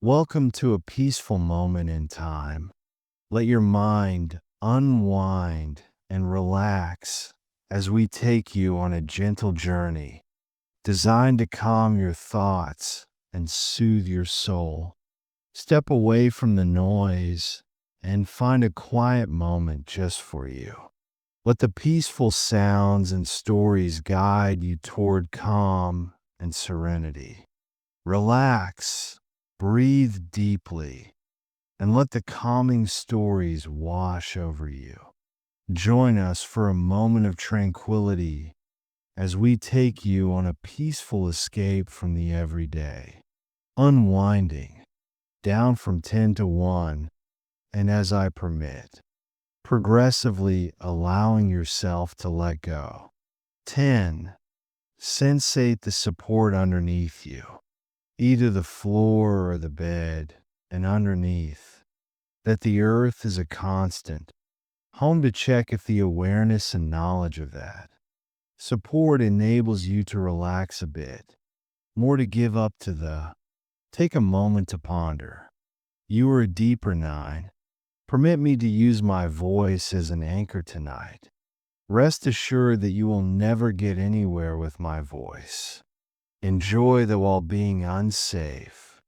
Welcome to a peaceful moment in time. Let your mind unwind and relax as we take you on a gentle journey designed to calm your thoughts and soothe your soul. Step away from the noise and find a quiet moment just for you. Let the peaceful sounds and stories guide you toward calm and serenity. Relax, breathe deeply, and let the calming stories wash over you. Join us for a moment of tranquility as we take you on a peaceful escape from the everyday, unwinding down from 10 to 1, and as I permit, progressively allowing yourself to let go. 10. Sensate the support underneath you, either the floor or the bed, and underneath, that the earth is a constant, home to check if the awareness and knowledge of that support enables you to relax a bit, more to give up to the. Take a moment to ponder. You are a deeper 9. Permit me to use my voice as an anchor tonight. Rest assured that you will never get anywhere with my voice. Enjoy the while being unsafe.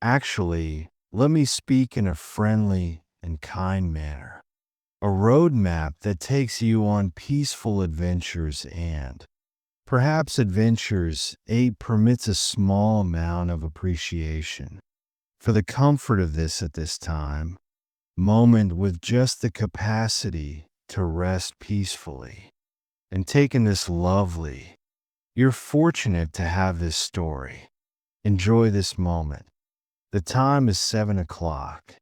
Actually, let me speak in a friendly and kind manner. A roadmap that takes you on peaceful adventures and perhaps adventures 8 permits a small amount of appreciation for the comfort of this at this time, moment with just the capacity to rest peacefully and take in this lovely. You're fortunate to have this story. Enjoy this moment. The time is 7 o'clock.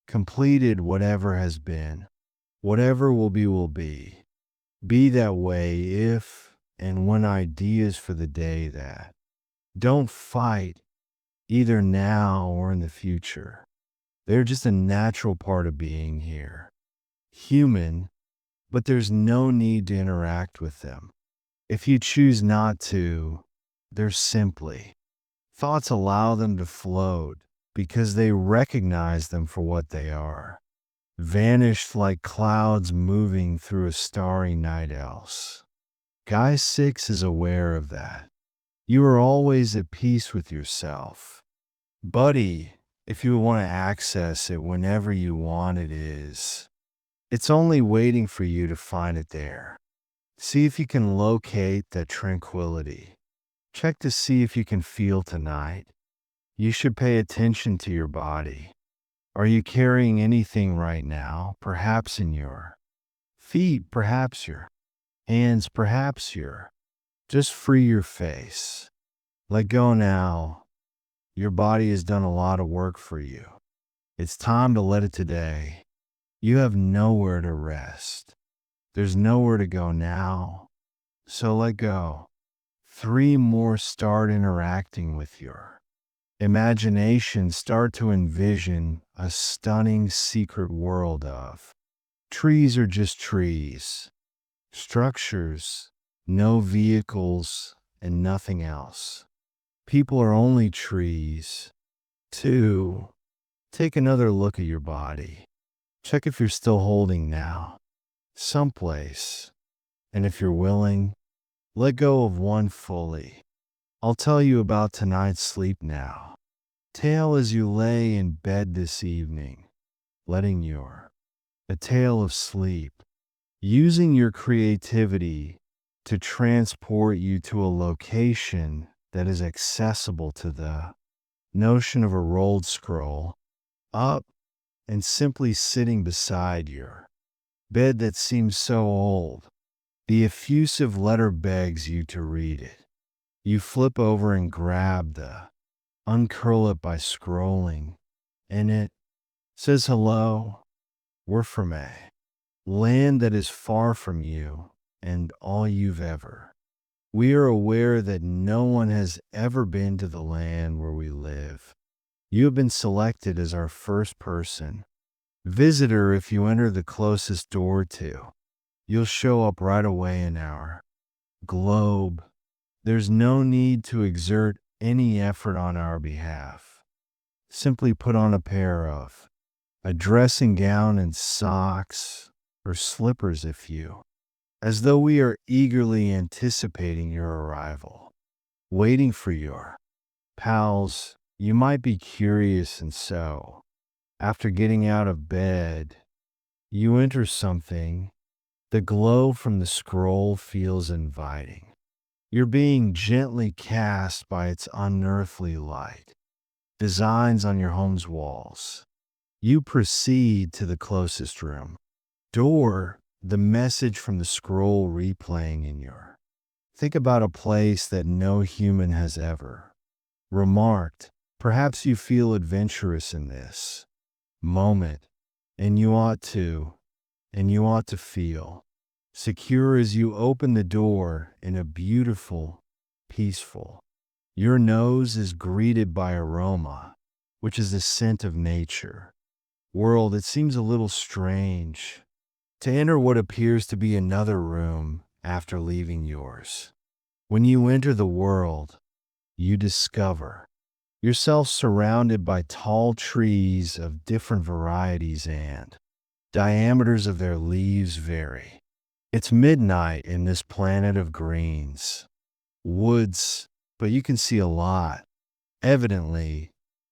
Completed whatever has been. Whatever will be will be. Be that way if and when ideas for the day that. Don't fight either now or in the future. They're just a natural part of being here. Human, but there's no need to interact with them. If you choose not to, they're simply. Thoughts allow them to float because they recognize them for what they are. Vanished like clouds moving through a starry night else. Guy 6 is aware of that. You are always at peace with yourself. Buddy, if you want to access it whenever you want it is. It's only waiting for you to find it there. See if you can locate that tranquility. Check to see if you can feel tonight. You should pay attention to your body. Are you carrying anything right now? Perhaps in your feet, perhaps your hands, perhaps your. Just free your face. Let go now. Your body has done a lot of work for you. It's time to let it today. You have nowhere to rest. There's nowhere to go now. So let go. 3 more. Start interacting with your imagination. Start to envision a stunning secret world of trees are just trees, structures, no vehicles, and nothing else. People are only trees. 2. Take another look at your body. Check if you're still holding now, someplace. And if you're willing, let go of 1 fully. I'll tell you about tonight's sleep now. Tale as you lay in bed this evening, letting a tale of sleep, using your creativity to transport you to a location that is accessible to the notion of a rolled scroll, up and simply sitting beside your bed that seems so old. The effusive letter begs you to read it. You flip over and grab uncurl it by scrolling, and it says, hello, we're from a land that is far from you and all you've ever. We are aware that no one has ever been to the land where we live. You have been selected as our first person visitor. If you enter the closest door to, you'll show up right away in our globe. There's no need to exert any effort on our behalf. Simply put on a dressing gown and socks or slippers if you, as though we are eagerly anticipating your arrival, waiting for your pals. You might be curious, and so, after getting out of bed, you enter something. The glow from the scroll feels inviting. You're being gently cast by its unearthly light. Designs on your home's walls. You proceed to the closest room. Door, the message from the scroll replaying in your. Think about a place that no human has ever remarked. Perhaps you feel adventurous in this moment, and you ought to feel secure as you open the door in a beautiful, peaceful. Your nose is greeted by aroma, which is the scent of nature. World, it seems a little strange to enter what appears to be another room after leaving yours. When you enter the world, you discover yourself surrounded by tall trees of different varieties and diameters of their leaves vary. It's midnight in this planet of greens, woods, but you can see a lot. Evidently,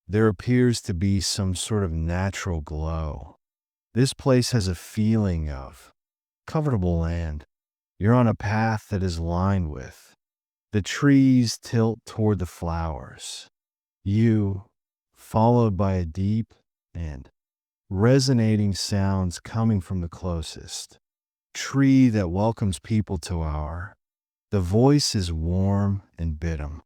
there appears to be some sort of natural glow. This place has a feeling of comfortable land. You're on a path that is lined with the trees tilt toward the flowers. You, followed by a deep and resonating sounds coming from the closest tree that welcomes people to our. The voice is warm and biddom.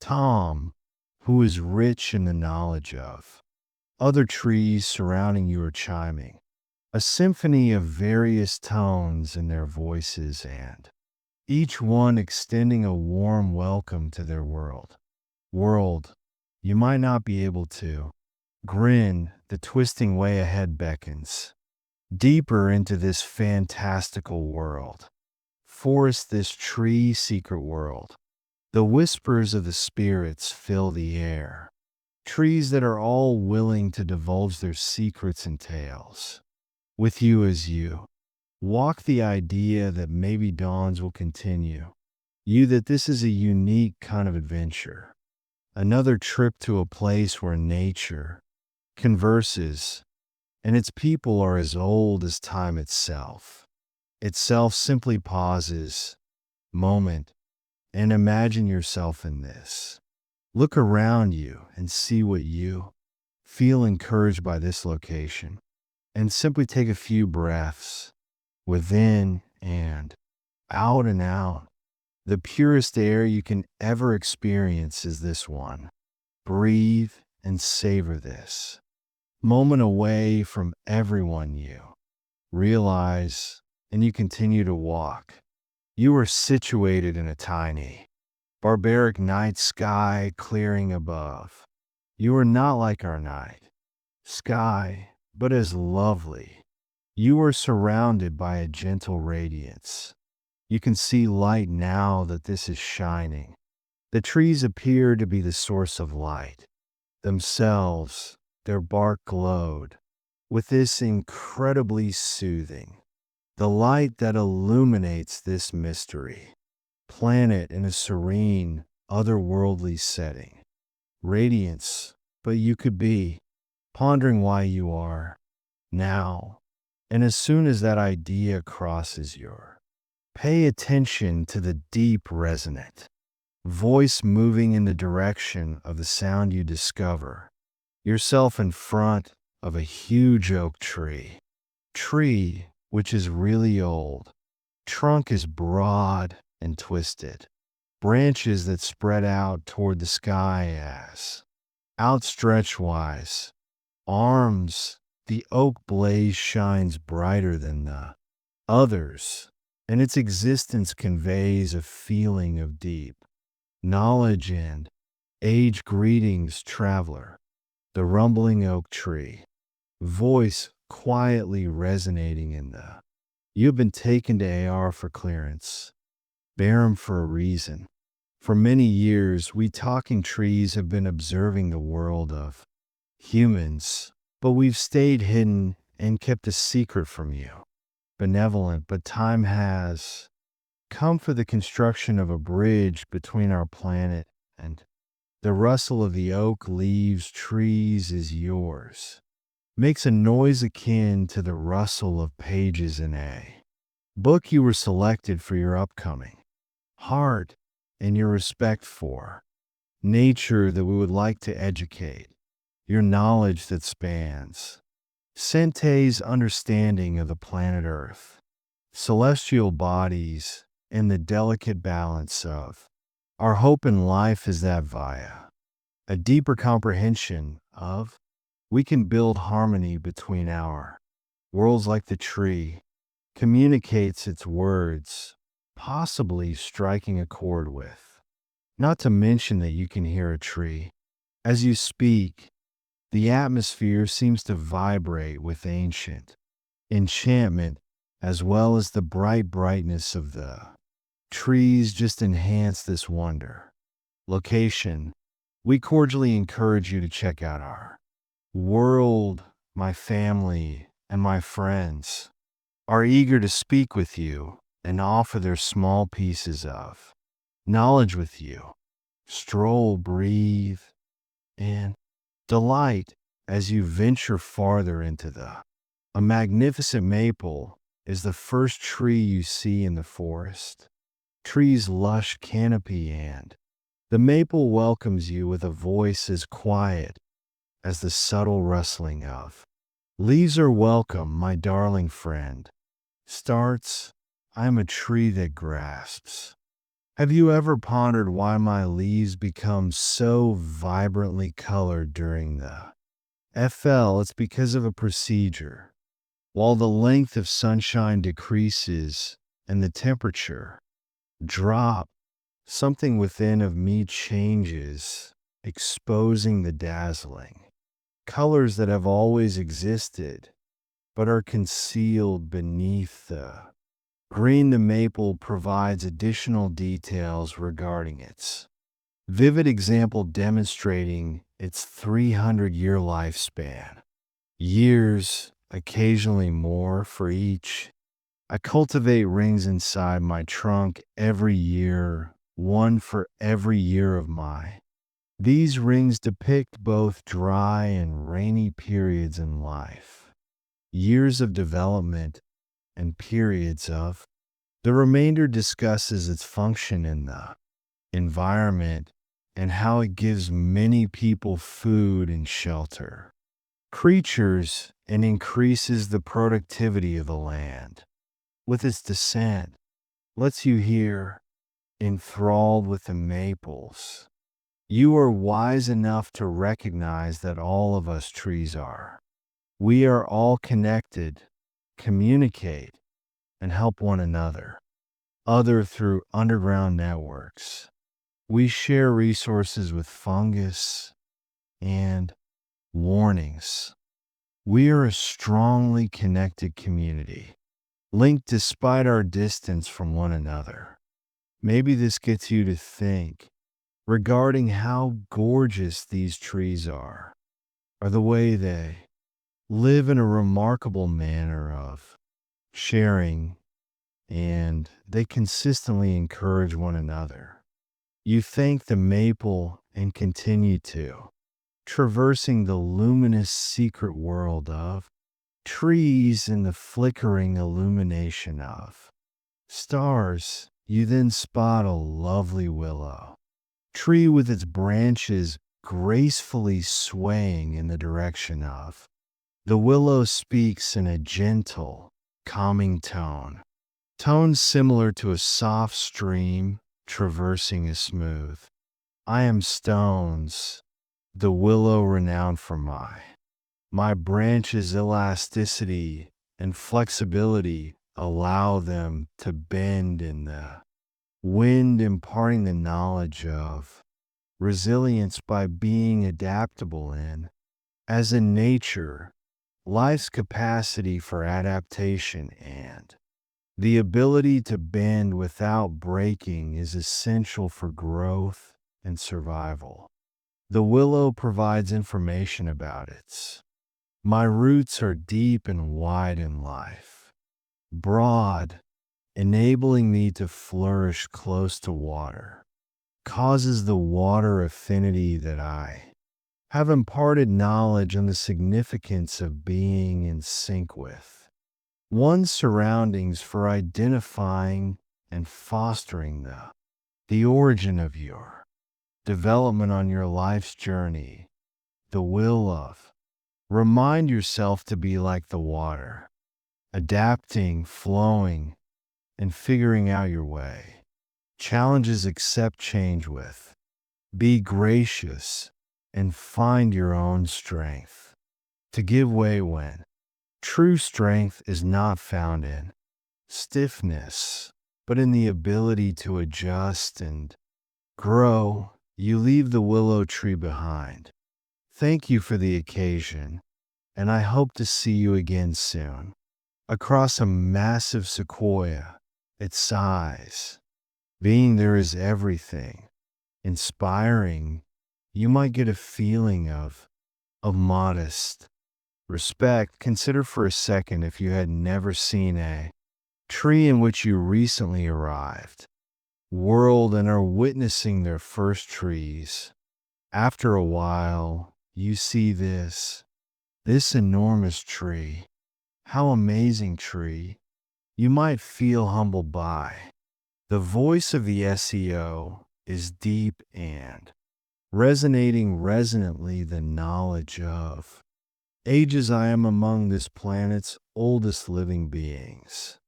Tom, who is rich in the knowledge of other trees surrounding you are chiming, a symphony of various tones in their voices and each one extending a warm welcome to their world. World, you might not be able to grin, the twisting way ahead beckons deeper into this fantastical world. Forest, this tree secret world. The whispers of the spirits fill the air. Trees that are all willing to divulge their secrets and tales. With you as you walk the idea that maybe dawns will continue. You that this is a unique kind of adventure. Another trip to a place where nature converses and its people are as old as time itself. Itself simply pauses, moment, and imagine yourself in this. Look around you and see what you feel encouraged by this location. And simply take a few breaths within and out and out. The purest air you can ever experience is this one. Breathe and savor this moment away from everyone you realize, and you continue to walk. You are situated in a tiny, barbaric night sky clearing above. You are not like our night sky, but as lovely. You are surrounded by a gentle radiance. You can see light now that this is shining. The trees appear to be the source of light. Themselves, their bark glowed with this incredibly soothing. The light that illuminates this mystery. Planet in a serene, otherworldly setting. Radiance, but you could be pondering why you are now. And as soon as that idea crosses your, pay attention to the deep resonant voice moving in the direction of the sound you discover. Yourself in front of a huge oak tree. Tree, which is really old. Trunk is broad and twisted. Branches that spread out toward the sky as outstretched wise. Arms, the oak blaze shines brighter than the others, and its existence conveys a feeling of deep knowledge and age. Greetings, traveler. The rumbling oak tree, voice quietly resonating in the. You've been taken to AR for clearance. Bear 'em for a reason. For many years, we talking trees have been observing the world of humans, but we've stayed hidden and kept a secret from you. Benevolent, but time has come for the construction of a bridge between our planet and the rustle of the oak leaves trees is yours. Makes a noise akin to the rustle of pages in a book you were selected for your upcoming heart and your respect for nature that we would like to educate, your knowledge that spans Sente's understanding of the planet Earth, celestial bodies, and the delicate balance of our hope in life is that via a deeper comprehension of we can build harmony between our worlds like the tree communicates its words, possibly striking a chord with. Not to mention that you can hear a tree. As you speak, the atmosphere seems to vibrate with ancient enchantment as well as the brightness of the trees just enhance this wonder. Location. We cordially encourage you to check out our world. My family and my friends are eager to speak with you and offer their small pieces of knowledge with you. Stroll, breathe, and delight as you venture farther into the. A magnificent maple is the first tree you see in the forest. Tree's lush canopy and the maple welcomes you with a voice as quiet as the subtle rustling of leaves are welcome, my darling friend. Starts, I am a tree that grasps. Have you ever pondered why my leaves become so vibrantly colored during the FL? It's because of a procedure. While the length of sunshine decreases and the temperature drop, something within of me changes, exposing the dazzling colors that have always existed but are concealed beneath the green. The maple provides additional details regarding its vivid example, demonstrating its 300-year lifespan. Years, occasionally more, for each. I cultivate rings inside my trunk every year, one for every year of my. These rings depict both dry and rainy periods in life, years of development and periods of. The remainder discusses its function in the environment and how it gives many people food and shelter, creatures, and increases the productivity of the land. With its descent, lets you hear, enthralled with the maples. You are wise enough to recognize that all of us trees are. We are all connected, communicate, and help one another. Other through underground networks. We share resources with fungus and warnings. We are a strongly connected community, linked despite our distance from one another. Maybe this gets you to think regarding how gorgeous these trees are, or the way they live in a remarkable manner of sharing, and they consistently encourage one another. You thank the maple and continue to traversing the luminous secret world of trees and the flickering illumination of stars. You then spot a lovely willow tree with its branches gracefully swaying in the direction of. The willow speaks in a gentle, calming tone similar to a soft stream traversing a smooth. I am stones, the willow renowned for my branches' elasticity and flexibility allow them to bend in the wind, imparting the knowledge of resilience by being adaptable in, as in nature, life's capacity for adaptation and the ability to bend without breaking is essential for growth and survival. The willow provides information about it. My roots are deep and wide in life, broad, enabling me to flourish close to water, causes the water affinity that I have imparted knowledge on the significance of being in sync with one's surroundings for identifying and fostering the origin of your development on your life's journey, the will of. Remind yourself to be like the water, adapting, flowing, and figuring out your way. Challenges accept change with. Be gracious and find your own strength. To give way when true strength is not found in stiffness, but in the ability to adjust and grow. You leave the willow tree behind. Thank you for the occasion, and I hope to see you again soon. Across a massive sequoia, its size, being there is everything. Inspiring, you might get a feeling of modest respect. Consider for a second if you had never seen a tree in which you recently arrived, world and are witnessing their first trees. After a while, you see this enormous tree. How amazing tree. You might feel humbled by. The voice of the SEO is deep and resonating resonantly the knowledge of ages. I am among this planet's oldest living beings.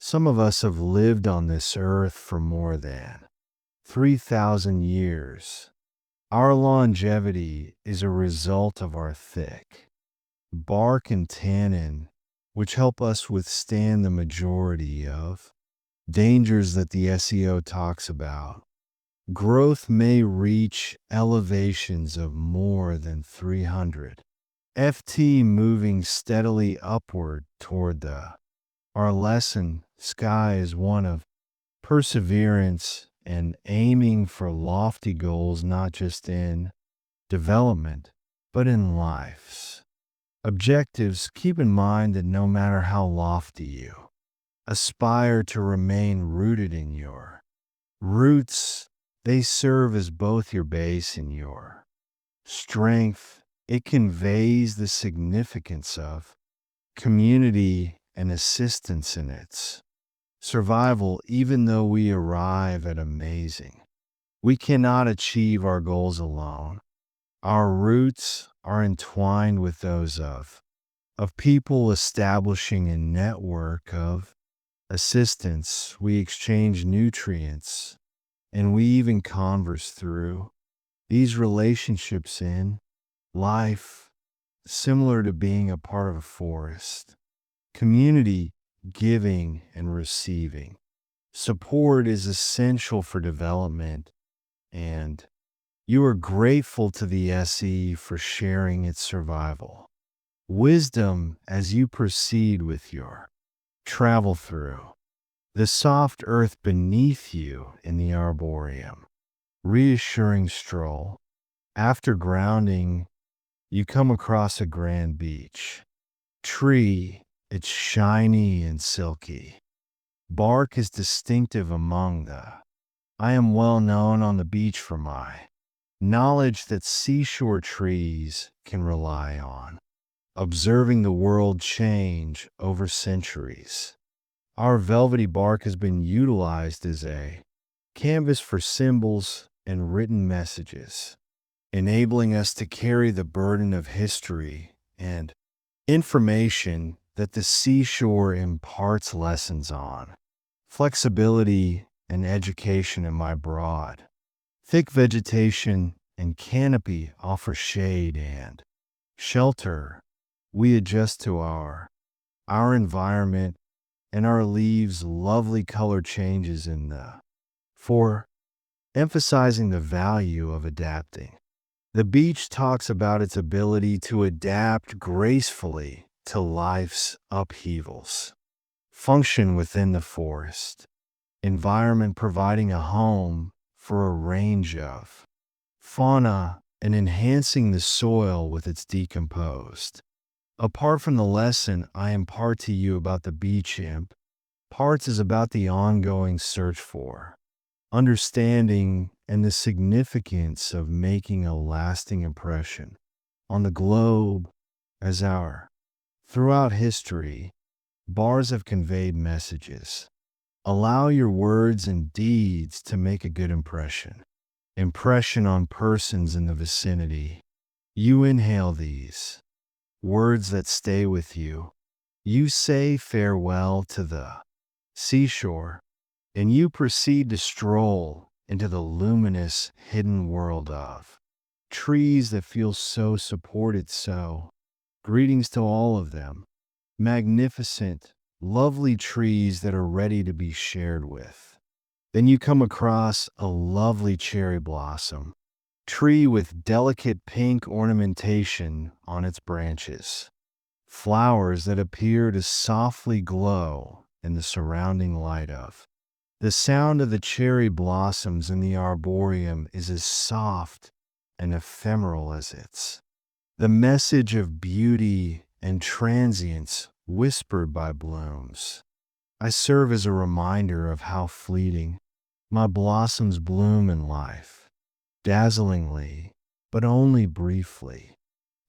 Some of us have lived on this earth for more than 3,000 years. Our longevity is a result of our thick bark and tannin, which help us withstand the majority of dangers that the SEO talks about. Growth may reach elevations of more than 300 FT, moving steadily upward toward our lesson. Sky is one of perseverance and aiming for lofty goals, not just in development, but in life's objectives. Keep in mind that no matter how lofty you aspire to remain rooted in your roots, they serve as both your base and your strength. It conveys the significance of community and assistance in its survival. Even though we arrive at amazing, we cannot achieve our goals alone. Our roots are entwined with those of people, establishing a network of assistance. We exchange nutrients and we even converse through these relationships in life, similar to being a part of a forest. Community, giving and receiving support is essential for development, and you are grateful to the SE for sharing its survival wisdom as you proceed with your travel through the soft earth beneath you in the arboretum. Reassuring stroll. After grounding, you come across a grand beach tree. It's shiny and silky. Bark is distinctive among the. I am well known on the beach for my knowledge that seashore trees can rely on observing the world change over centuries. Our velvety bark has been utilized as a canvas for symbols and written messages, enabling us to carry the burden of history and information that the seashore imparts lessons on. Flexibility and education in my broad, thick vegetation and canopy offer shade and shelter. We adjust to our environment, and our leaves lovely color changes in the for emphasizing the value of adapting. The beach talks about its ability to adapt gracefully to life's upheavals. Function within the forest environment, providing a home for a range of fauna and enhancing the soil with its decomposed. Apart from the lesson I impart to you about the beach imp, parts is about the ongoing search for, understanding, and the significance of making a lasting impression on the globe as our. Throughout history, bars have conveyed messages. Allow your words and deeds to make a good impression. Impression on persons in the vicinity. You inhale these words that stay with you. You say farewell to the seashore, and you proceed to stroll into the luminous hidden world of trees that feel so supported. So, greetings to all of them. Magnificent, lovely trees that are ready to be shared with. Then you come across a lovely cherry blossom tree with delicate pink ornamentation on its branches. Flowers that appear to softly glow in the surrounding light of. The sound of the cherry blossoms in the arboreum is as soft and ephemeral as its. The message of beauty and transience whispered by blooms. I serve as a reminder of how fleeting my blossoms bloom in life, dazzlingly, but only briefly.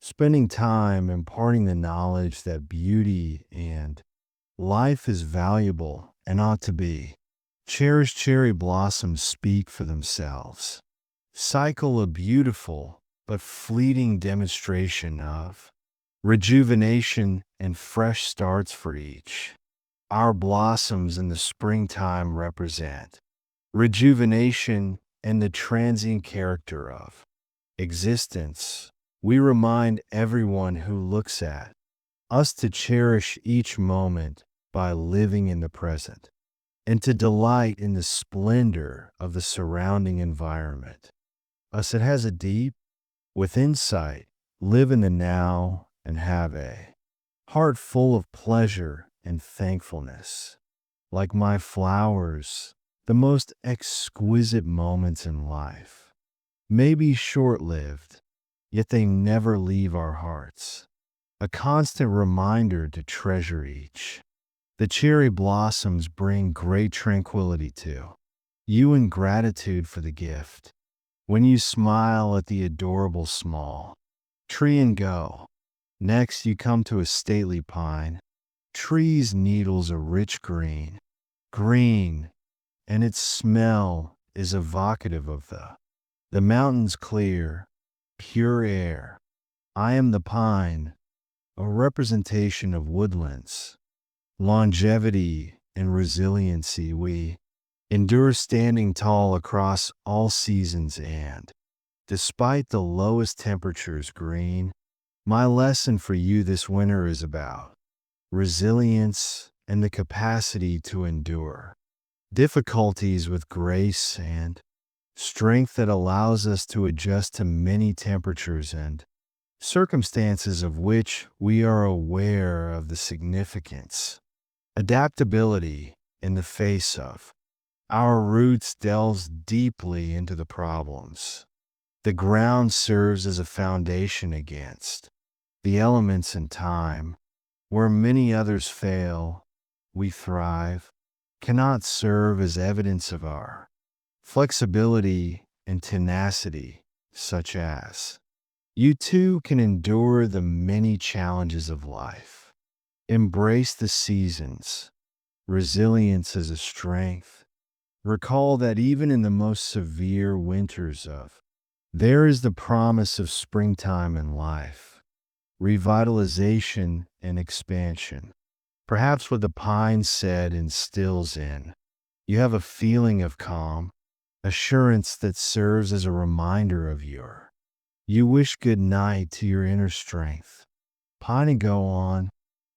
Spending time imparting the knowledge that beauty and life is valuable and ought to be. Cherished cherry blossoms speak for themselves. Cycle a beautiful but fleeting demonstration of rejuvenation and fresh starts for each. Our blossoms in the springtime represent rejuvenation and the transient character of existence. We remind everyone who looks at us to cherish each moment by living in the present and to delight in the splendor of the surrounding environment. Us that has a deep, with insight, live in the now and have a heart full of pleasure and thankfulness. Like my flowers, the most exquisite moments in life may be short-lived, yet they never leave our hearts. A constant reminder to treasure each. The cherry blossoms bring great tranquility to you in gratitude for the gift. When you smile at the adorable small tree and go. Next, you come to a stately pine. Tree's needles a rich green, green, and its smell is evocative of the mountains clear, pure air. I am the pine, a representation of woodlands, longevity and resiliency. We endure standing tall across all seasons and, despite the lowest temperatures, green. My lesson for you this winter is about resilience and the capacity to endure difficulties with grace and strength that allows us to adjust to many temperatures and circumstances of which we are aware of the significance. Adaptability in the face of our roots delves deeply into the problems. The ground serves as a foundation against the elements in time. Where many others fail, we thrive, cannot serve as evidence of our flexibility and tenacity, such as you too can endure the many challenges of life. Embrace the seasons. Resilience is a strength. Recall that even in the most severe winters of, there is the promise of springtime in life, revitalization and expansion. Perhaps what the pine said instills in you have a feeling of calm, assurance that serves as a reminder of your. You wish good night to your inner strength. Pine and go on,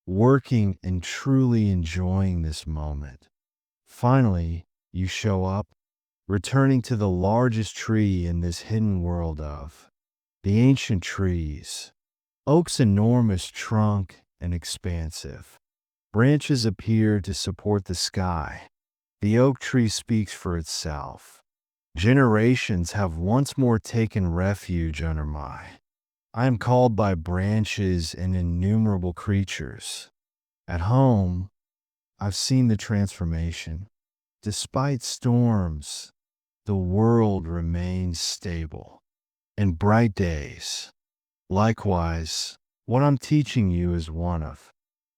working and truly enjoying this moment. Finally, you show up, returning to the largest tree in this hidden world of the ancient trees. Oak's enormous trunk and expansive branches appear to support the sky. The oak tree speaks for itself. Generations have once more taken refuge under my. I am called by branches and innumerable creatures. At home, I've seen the transformation. Despite storms, the world remains stable. In bright days, likewise, what I'm teaching you is one of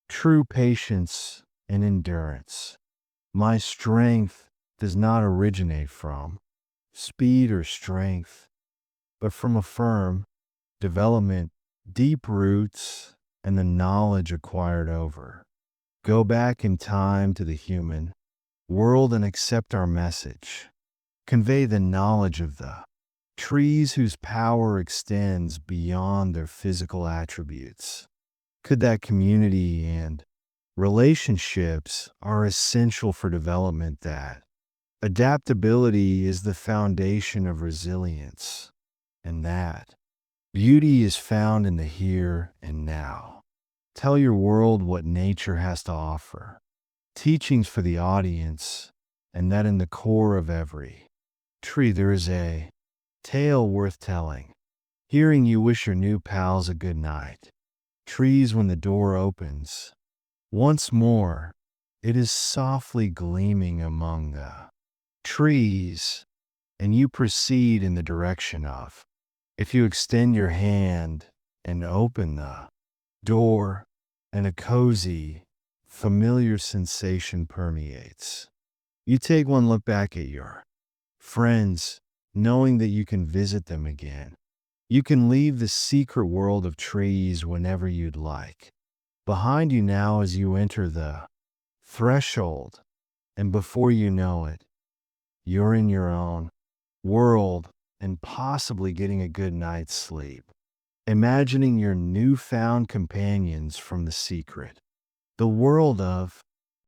true patience and endurance. My strength does not originate from speed or strength, but from a firm development, deep roots, and the knowledge acquired over. Go back in time to the human world and accept our message. Convey the knowledge of the trees whose power extends beyond their physical attributes. Could that community and relationships are essential for development, that adaptability is the foundation of resilience, and that beauty is found in the here and now. Tell your world what nature has to offer. Teachings for the audience, and that in the core of every tree there is a tale worth telling. Hearing you wish your new pals a good night. Trees, when the door opens, once more, it is softly gleaming among the trees, and you proceed in the direction of. If you extend your hand and open the door, and a cozy, familiar sensation permeates. You take one look back at your friends, knowing that you can visit them again. You can leave the secret world of trees whenever you'd like. Behind you now as you enter the threshold, and before you know it, you're in your own world and possibly getting a good night's sleep. Imagining your newfound companions from the secret, the world of